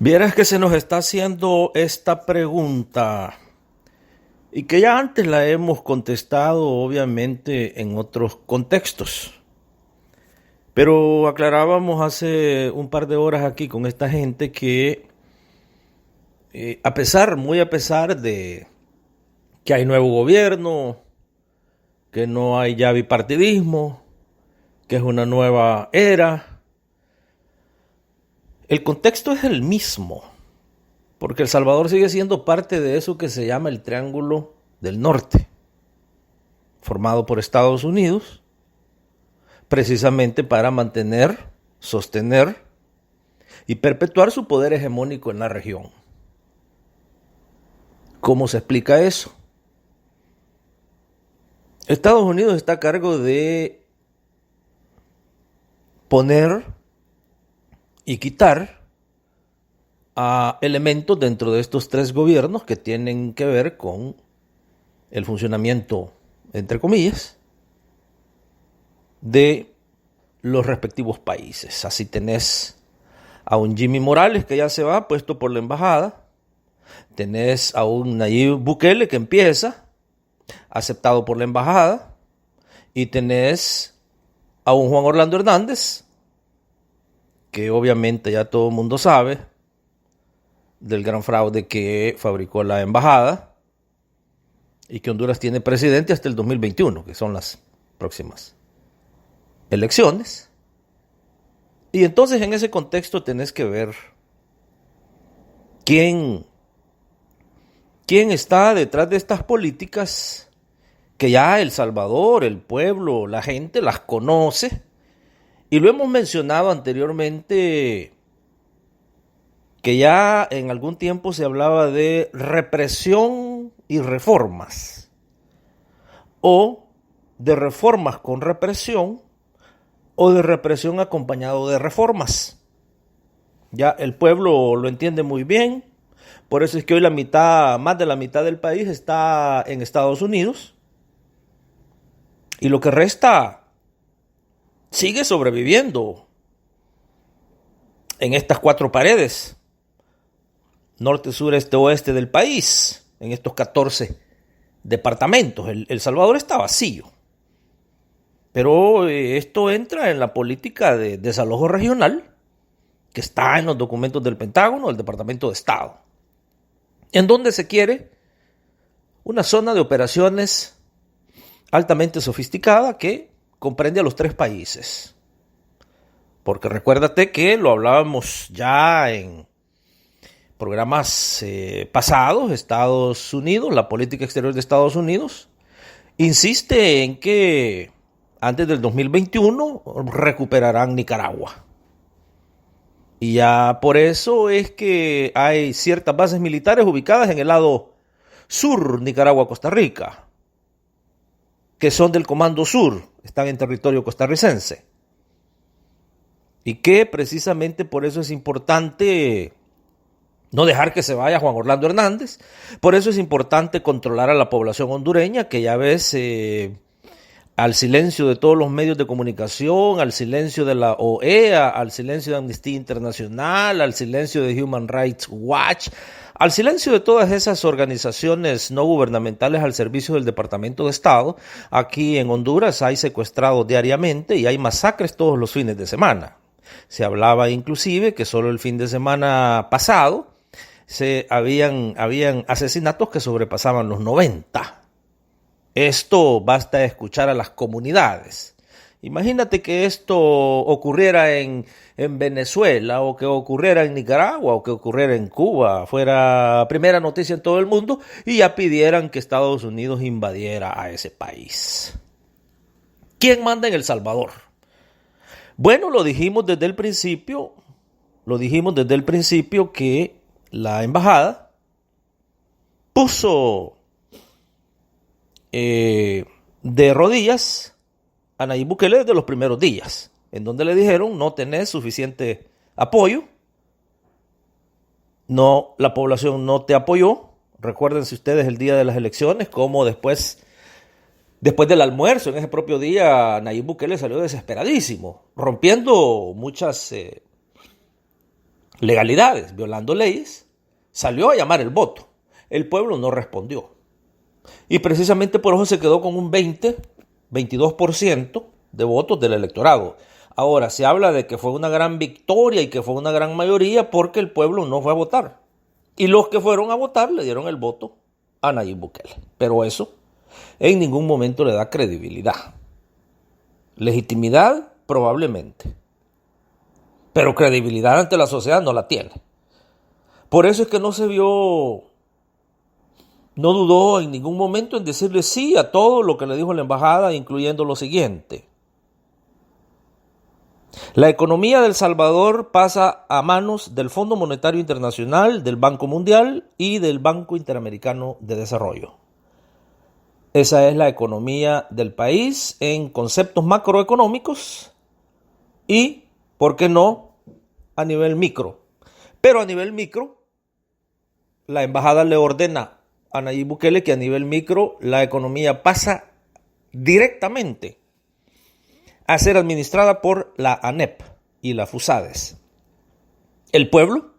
Vieras que se nos está haciendo esta pregunta y que ya antes la hemos contestado obviamente en otros contextos. Pero aclarábamos hace un par de horas aquí con esta gente que muy a pesar de que hay nuevo gobierno, que no hay ya bipartidismo, que es una nueva era, el contexto es el mismo. Porque El Salvador sigue siendo parte de eso que se llama el Triángulo del Norte, formado por Estados Unidos, precisamente para mantener, sostener y perpetuar su poder hegemónico en la región. ¿Cómo se explica eso? Estados Unidos está a cargo de poner y quitar a elementos dentro de estos tres gobiernos que tienen que ver con el funcionamiento, entre comillas, de los respectivos países. Así tenés a un Jimmy Morales que ya se va, puesto por la embajada. Tenés a un Nayib Bukele que empieza, aceptado por la embajada. Y tenés a un Juan Orlando Hernández, que obviamente ya todo el mundo sabe del gran fraude que fabricó la embajada y que Honduras tiene presidente hasta el 2021, que son las próximas elecciones. Y entonces en ese contexto tenés que ver quién está detrás de estas políticas que ya El Salvador, el pueblo, la gente las conoce. Y lo hemos mencionado anteriormente, que ya en algún tiempo se hablaba de represión y reformas, o de reformas con represión, o de represión acompañado de reformas. Ya el pueblo lo entiende muy bien, por eso es que hoy más de la mitad del país está en Estados Unidos, y lo que resta sigue sobreviviendo en estas cuatro paredes, norte, sur, este, oeste del país, en estos 14 departamentos. El Salvador está vacío. Pero esto entra en la política de desalojo regional que está en los documentos del Pentágono, del Departamento de Estado, en donde se quiere una zona de operaciones altamente sofisticada que comprende a los tres países. Porque recuérdate que lo hablábamos ya en programas pasados. Estados Unidos, la política exterior de Estados Unidos, insiste en que antes del 2021 recuperarán Nicaragua. Y ya por eso es que hay ciertas bases militares ubicadas en el lado sur, Nicaragua-Costa Rica, que son del Comando Sur, están en territorio costarricense. Y que precisamente por eso es importante no dejar que se vaya Juan Orlando Hernández. Por eso es importante controlar a la población hondureña, que ya ves, al silencio de todos los medios de comunicación, al silencio de la OEA, al silencio de Amnistía Internacional, al silencio de Human Rights Watch, al silencio de todas esas organizaciones no gubernamentales al servicio del Departamento de Estado. Aquí en Honduras hay secuestrados diariamente y hay masacres todos los fines de semana. Se hablaba inclusive que solo el fin de semana pasado habían asesinatos que sobrepasaban los 90. Esto basta escuchar a las comunidades. Imagínate que esto ocurriera en Venezuela, o que ocurriera en Nicaragua, o que ocurriera en Cuba, fuera primera noticia en todo el mundo, y ya pidieran que Estados Unidos invadiera a ese país. ¿Quién manda en El Salvador? Bueno, lo dijimos desde el principio que la embajada puso de rodillas a Nayib Bukele desde los primeros días, en donde le dijeron: no tenés suficiente apoyo, no, la población no te apoyó. Recuérdense ustedes el día de las elecciones, cómo después del almuerzo, en ese propio día, Nayib Bukele salió desesperadísimo, rompiendo muchas legalidades, violando leyes, salió a llamar el voto. El pueblo no respondió. Y precisamente por eso se quedó con un 22% de votos del electorado. Ahora, se habla de que fue una gran victoria y que fue una gran mayoría porque el pueblo no fue a votar. Y los que fueron a votar le dieron el voto a Nayib Bukele. Pero eso en ningún momento le da credibilidad. Legitimidad, probablemente. Pero credibilidad ante la sociedad no la tiene. Por eso es que no dudó en ningún momento en decirle sí a todo lo que le dijo la embajada, incluyendo lo siguiente. La economía de El Salvador pasa a manos del Fondo Monetario Internacional, del Banco Mundial y del Banco Interamericano de Desarrollo. Esa es la economía del país en conceptos macroeconómicos y, ¿por qué no?, a nivel micro. Pero a nivel micro, la embajada le ordena a Nayib Bukele que a nivel micro la economía pasa directamente a ser administrada por la ANEP y la FUSADES. El pueblo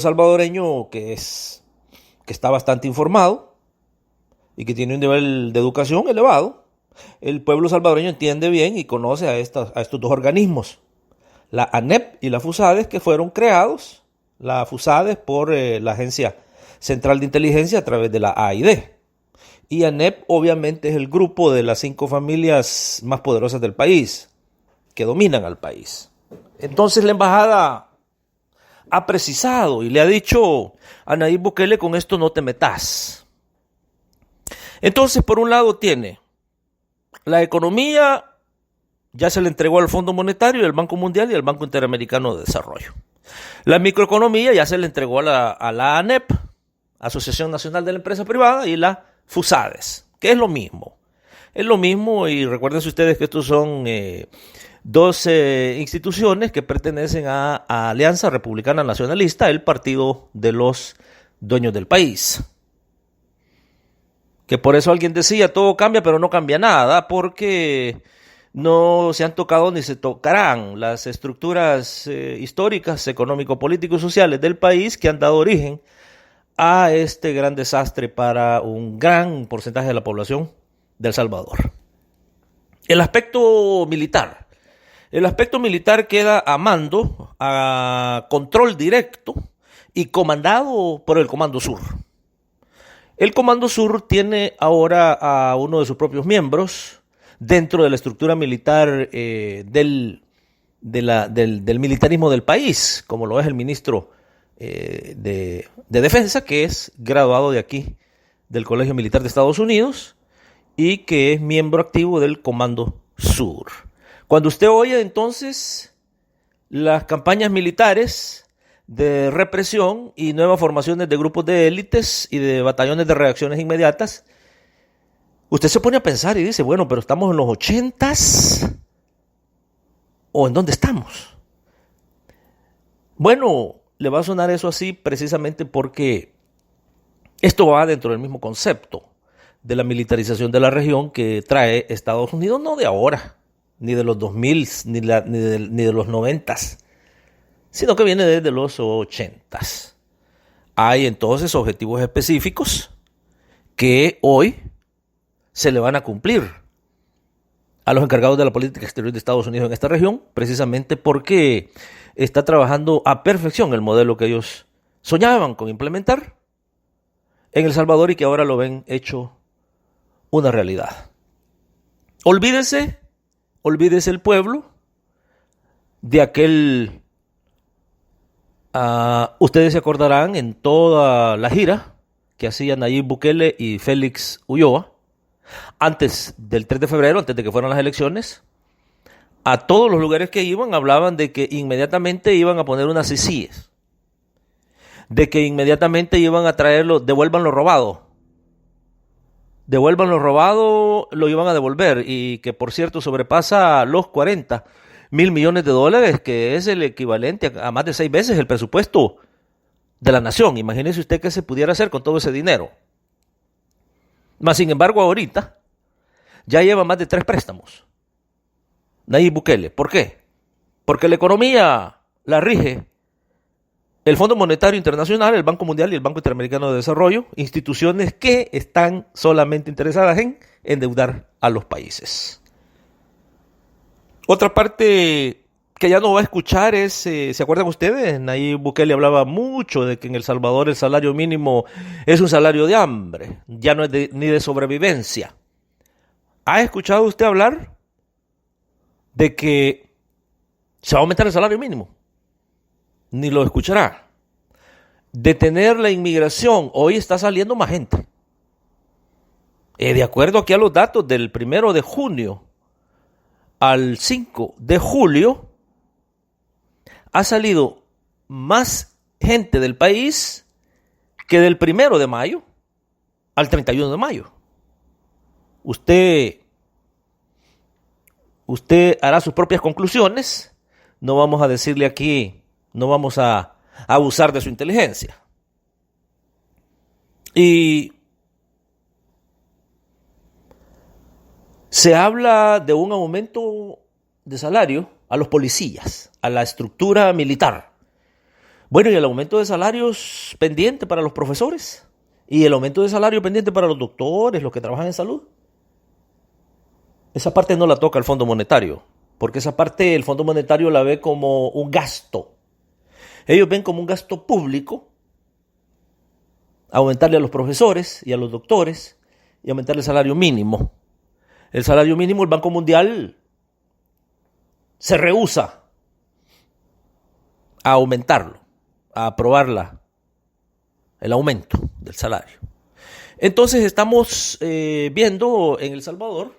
salvadoreño que está bastante informado y que tiene un nivel de educación elevado, el pueblo salvadoreño entiende bien y conoce a estos dos organismos, la ANEP y la FUSADES, que fueron creados, la FUSADES por la Agencia Central de Inteligencia a través de la AID. Y ANEP obviamente es el grupo de las 5 familias más poderosas del país, que dominan al país. Entonces la embajada ha precisado y le ha dicho a Nayib Bukele: con esto no te metas. Entonces, por un lado tiene la economía, ya se le entregó al Fondo Monetario, al Banco Mundial y al Banco Interamericano de Desarrollo. La microeconomía ya se le entregó a la ANEP, Asociación Nacional de la Empresa Privada, y la FUSADES, que es lo mismo. Es lo mismo, y recuérdense ustedes que estos son dos instituciones que pertenecen a Alianza Republicana Nacionalista, el partido de los dueños del país. Que por eso alguien decía, todo cambia pero no cambia nada, porque no se han tocado ni se tocarán las estructuras históricas, económico-políticos y sociales del país que han dado origen a este gran desastre para un gran porcentaje de la población de El Salvador. El aspecto militar queda a mando, a control directo y comandado por el Comando Sur. El Comando Sur tiene ahora a uno de sus propios miembros dentro de la estructura militar del militarismo del país, como lo es el ministro de Defensa, que es graduado de aquí, del Colegio Militar de Estados Unidos, y que es miembro activo del Comando Sur. Cuando usted oye entonces las campañas militares de represión y nuevas formaciones de grupos de élites y de batallones de reacciones inmediatas, usted se pone a pensar y dice, bueno, pero ¿estamos en los 80s? ¿O en dónde estamos? Bueno, le va a sonar eso así precisamente porque esto va dentro del mismo concepto de la militarización de la región que trae Estados Unidos, no de ahora, ni de los 2000, ni de los 90s, sino que viene desde los 80s. Hay entonces objetivos específicos que hoy se le van a cumplir a los encargados de la política exterior de Estados Unidos en esta región, precisamente porque está trabajando a perfección el modelo que ellos soñaban con implementar en El Salvador y que ahora lo ven hecho una realidad. Olvídese el pueblo de aquel... ustedes se acordarán en toda la gira que hacían Nayib Bukele y Félix Ulloa antes del 3 de febrero, antes de que fueran las elecciones. A todos los lugares que iban hablaban de que inmediatamente iban a poner unas CICIs, de que inmediatamente iban a traerlo, devuelvan lo robado, lo iban a devolver, y que por cierto sobrepasa los 40.000 millones de dólares, que es el equivalente a más de 6 veces el presupuesto de la nación. Imagínese usted qué se pudiera hacer con todo ese dinero. Mas, sin embargo, ahorita ya lleva más de 3 préstamos Nayib Bukele. ¿Por qué? porque la economía la rige el Fondo Monetario Internacional, el Banco Mundial y el Banco Interamericano de Desarrollo, instituciones que están solamente interesadas en endeudar a los países. Otra parte que ya no va a escuchar es, ¿se acuerdan ustedes? Nayib Bukele hablaba mucho de que en El Salvador el salario mínimo es un salario de hambre, ya no es ni de sobrevivencia. ¿Ha escuchado usted hablar de que se va a aumentar el salario mínimo? Ni lo escuchará. Detener la inmigración, hoy está saliendo más gente. De acuerdo aquí a los datos del 1 de junio al 5 de julio, ha salido más gente del país que del 1 de mayo al 31 de mayo. Usted hará sus propias conclusiones. No vamos a decirle aquí, no vamos a abusar de su inteligencia. Y se habla de un aumento de salario a los policías, a la estructura militar. Bueno, y el aumento de salarios pendiente para los profesores, y el aumento de salario pendiente para los doctores, los que trabajan en salud. Esa parte no la toca el Fondo Monetario, porque esa parte el Fondo Monetario la ve como un gasto. Ellos ven como un gasto público aumentarle a los profesores y a los doctores y aumentarle el salario mínimo. El salario mínimo, el Banco Mundial se rehúsa a aumentarlo, a aprobar el aumento del salario. Entonces estamos viendo en El Salvador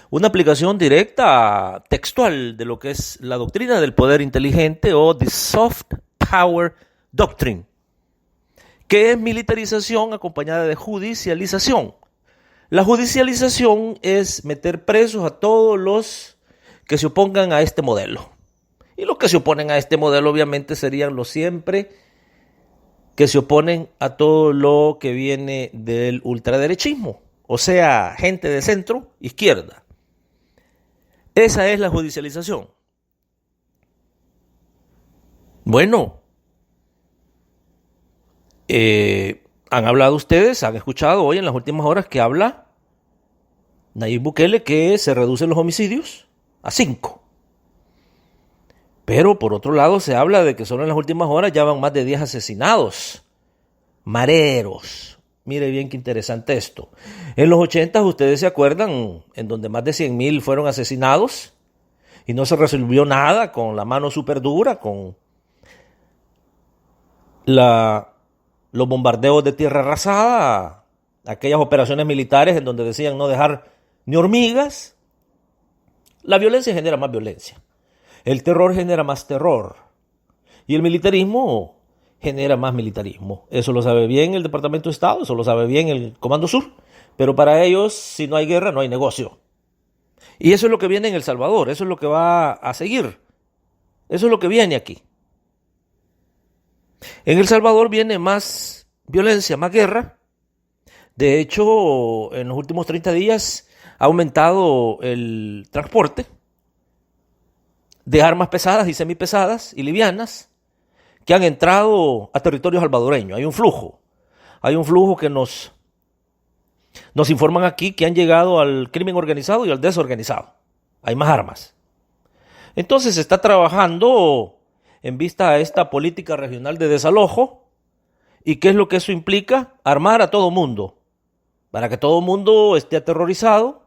una aplicación directa, textual, de lo que es la doctrina del poder inteligente o the Soft Power Doctrine, que es militarización acompañada de judicialización. La judicialización es meter presos a todos los que se opongan a este modelo. Y los que se oponen a este modelo obviamente serían los siempre que se oponen a todo lo que viene del ultraderechismo, o sea, gente de centro, izquierda. Esa es la judicialización. Bueno, han hablado ustedes, han escuchado hoy en las últimas horas que habla Nayib Bukele que se reducen los homicidios a 5. Pero por otro lado se habla de que solo en las últimas horas ya van más de 10 asesinados. Mareros. Mire bien qué interesante esto. En los 80 ustedes se acuerdan en donde más de 100,000 fueron asesinados y no se resolvió nada con la mano súper dura, con los bombardeos de tierra arrasada, aquellas operaciones militares en donde decían no dejar ni hormigas. La violencia genera más violencia. El terror genera más terror. Y el militarismo genera más militarismo. Eso lo sabe bien el Departamento de Estado, eso lo sabe bien el Comando Sur. Pero para ellos, si no hay guerra, no hay negocio. Y eso es lo que viene en El Salvador, eso es lo que va a seguir. Eso es lo que viene aquí. En El Salvador viene más violencia, más guerra. De hecho, en los últimos 30 días ha aumentado el transporte de armas pesadas y semipesadas y livianas que han entrado a territorio salvadoreño. Hay un flujo que nos informan aquí que han llegado al crimen organizado y al desorganizado. Hay más armas. Entonces se está trabajando en vista a esta política regional de desalojo. ¿Y qué es lo que eso implica? Armar a todo mundo, para que todo mundo esté aterrorizado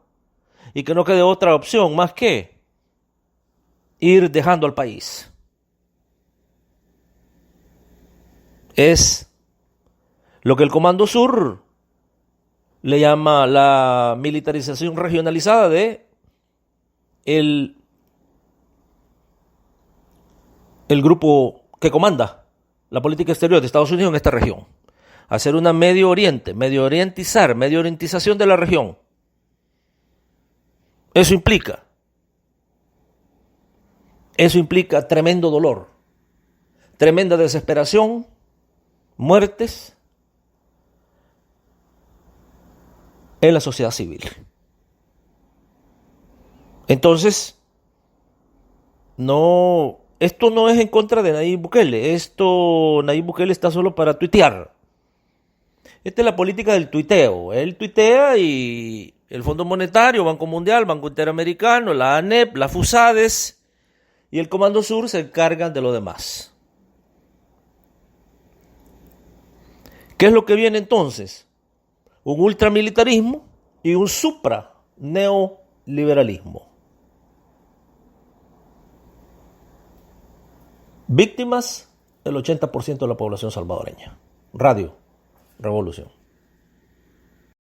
y que no quede otra opción más que ir dejando al país. Es lo que el Comando Sur le llama la militarización regionalizada de el grupo que comanda la política exterior de Estados Unidos en esta región. Hacer una mediorientización de la región. Eso implica tremendo dolor, tremenda desesperación, muertes en la sociedad civil. Entonces, No, esto no es en contra de Nayib Bukele. Nayib Bukele está solo para tuitear. Esta es la política del tuiteo. Él tuitea y el Fondo Monetario, Banco Mundial, Banco Interamericano, la ANEP, la FUSADES y el Comando Sur se encargan de lo demás. ¿Qué es lo que viene entonces? Un ultramilitarismo y un supra-neoliberalismo. Víctimas, el 80% de la población salvadoreña. Radio Revolución.